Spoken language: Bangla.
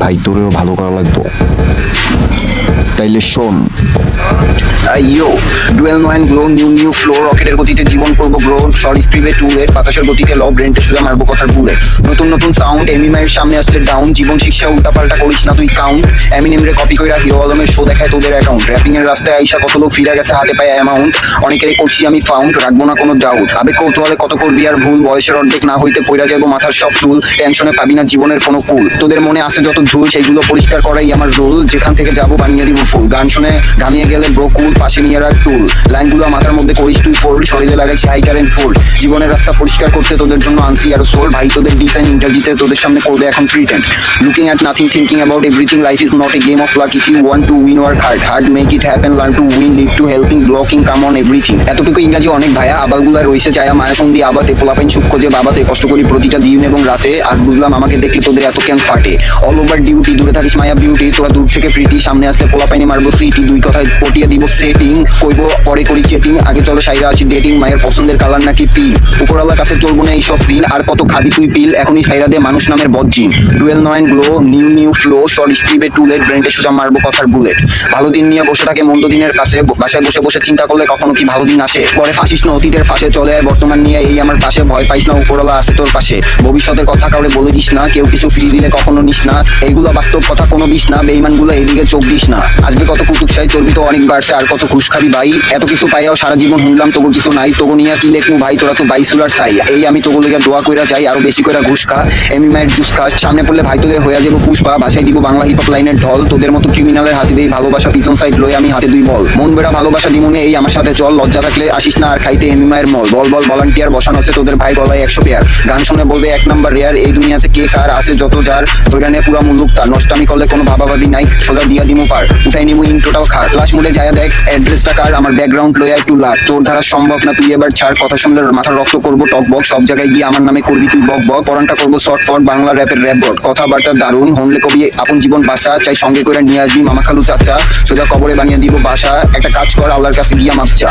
ভাই তোরেও ভালো করা লাগবো, তাইলে শোন। ইয়ো ডুয়েল নয়েন গ্লো নিউ ফ্লো রকেটের গতিতে জীবন করবো গ্রো শর্ট স্ক্রিপে টুলেট বাতাসের গতিতে লব ব্রেন্টে সোজা মারবো কথার বুলেট নতুন সাউন্ড এমিমাইয়ের সামনে আসলে ডাউন জীবন শিক্ষা উল্টাপাল্টা করিস না তুই কাউন্ট এমিনেম রে কপি কইরা হিরো আলমের শো দেখায় তোদের অ্যাকাউন্ট র্যাপিং এর রাস্তায় আইসা কত লোক ফিরে গেছে হাতে পায়ে অ্যামাউন্ট অনেকেরই করছি আমি ফাউন্ড রাখবো না কোনো ডাউট আবে কৌতূহলে কত করবি আর ভুল বয়সের অর্ধেক না হইতে পইরা যাবো মাথার সব চুল টেনশনে পাবি না জীবনের কোনো কুল তোদের মনে আছে যত ধুল সেইগুলো পরিষ্কার করাই আমার রোল যেখান থেকে যাবো বানিয়ে দিব ফুল গান শুনে ঘামিয়ে গেলে ব্রোকুল পাশে নিয়ে রাখ টুল লাইনগুলো মাথার মধ্যে করিস তুই ফোল্ড শরীরে লাগাইছি হাই কারেন্ট ফোল্ড জীবনের রাস্তা পরিষ্কার করতে তোদের জন্য আনসি আর সোল ভাই তোদের ডিজাইন ইন্টারজিতে তোদের সামনে করবে এখন pretend looking at nothing thinking about everything life is not a game of luck if you want to win work hard make it happen learn to win live to helping blocking come on everything এতটুকু ইংরাজি অনেক ভাইয়া আবালগুলা রইছে চায়া মায়াসন্ধি আবাতে পোলাপাইন সূক্ষ্ম যে বাবাতে কষ্ট করি প্রতিটা দিন এবং রাতে আজ বুঝলাম আমাকে দেখলে তোদের এত কেন ফাটে অল ওভার ডিউটি দূরে থাকিস মায়া বিউটি তোরা দূর থেকে প্রিটি সামনে আসলে পোলাপাইনে মারবো সিটি দুই কথায় পটিয়ে দিব সেটিং কইবো পরে করি চেটিং আগে চলো সাইরা আসি ডেটিং মায়ের পছন্দের কালার নাকি পিল উপরওয়ালার কাছে চলবো না এইসব সিন আর কত খাবি তুই পিল এখনই সাইরা দে মানুষ নামের বজ্জিন ডুয়েল নয়েন গ্লো নিউ ফ্লো শর্ট স্ক্রিপে টুলেট ব্রেন্টে সোজা মারবো কথার বুলেট ভালো দিন নিয়ে বসে থাকে মন্দ দিনের কাছে বাসায় বসে বসে চিন্তা করলে কখনো কি ভালো দিন আসে পরে ফাঁসিস না অতীতের ফাঁসে চলে আয় বর্তমান নিয়ে এই আমার পাশে ভয় পাইস না উপরওয়ালা আছে তোর পাশে ভবিষ্যতের কথা কাউরে বলে দিস না কেউ কিছু ফিরিয়ে দিলে কখনো নিস না এইগুলো বাস্তব কথা কোনো বিষ না বেইমানগুলো এইদিকে চোখ দিস না আসবে কত কুতুবশাহী চর্বি তো অনেক বাড়ছে আর কত ঘুষ খাবি ভাই এত কিছু পাইয়াও সারা জীবন শুনলাম তবু কিছু নাই তবু নিয়ে কি লেখু ভাই তোরা তো বাইসুলার চাই এই আমি তবু লেগে দোয়া কইরা যাই আরো বেশি করে ঘুষ খা এমিমায়ের জুস খা সামনে পড়লে ভাই তোদের হয়ে যাবো পুষ্পা ভাষায় দিব বাংলা হিপ হপ লাইনের ঢল তোদের মতো ক্রিমিনালের হাতে দেই ভালোবাসা পিছন সাইড লই আমি হাতে দুই বল মন বেড়া ভালোবাসা দিমুনে এই আমার সাথে চল লজ্জা থাকলে আসিস না আর খাইতে এমিমায়ের মল বল ভলান্টিয়ার বসানো আছে তোদের ভাই গলায় 100 পেয়ার গান শুনে বলবে এক নাম্বার রেয়ার এই দুনিয়াতে কে কার আছে যত যার ধরে নে পুরা মুলুক তার নষ্টামি করলে কোনো ভাবাভাবি নাই সোজা দিয়া দিমু পার উঠাই নিমু ইন্ট্রোটাও খার ফ্লাশ মুডে যায় দেখ অ্যাড্রেসটা কার আমার ব্যাকগ্রাউন্ড লইয়া একটু লাগ তোর ধারা সম্ভব না তুই এবার ছাড় কথা শুনলে মাথার রক্ত করবো টক বক সব জায়গায় গিয়ে আমার নামে করবি তুই বক বক পরানটা করবো শর্ট ফট বাংলা র্যাপের র্যাপ বট কথাবার্তা দারুণ হনলে কবি আপন জীবন বাসা চাই সঙ্গে করে নিয়ে আসবি মামা খালু চাচা সোজা কবরে বানিয়ে দিব বাসা একটা কাজ কর আল্লাহর কাছে গিয়া মাপ চা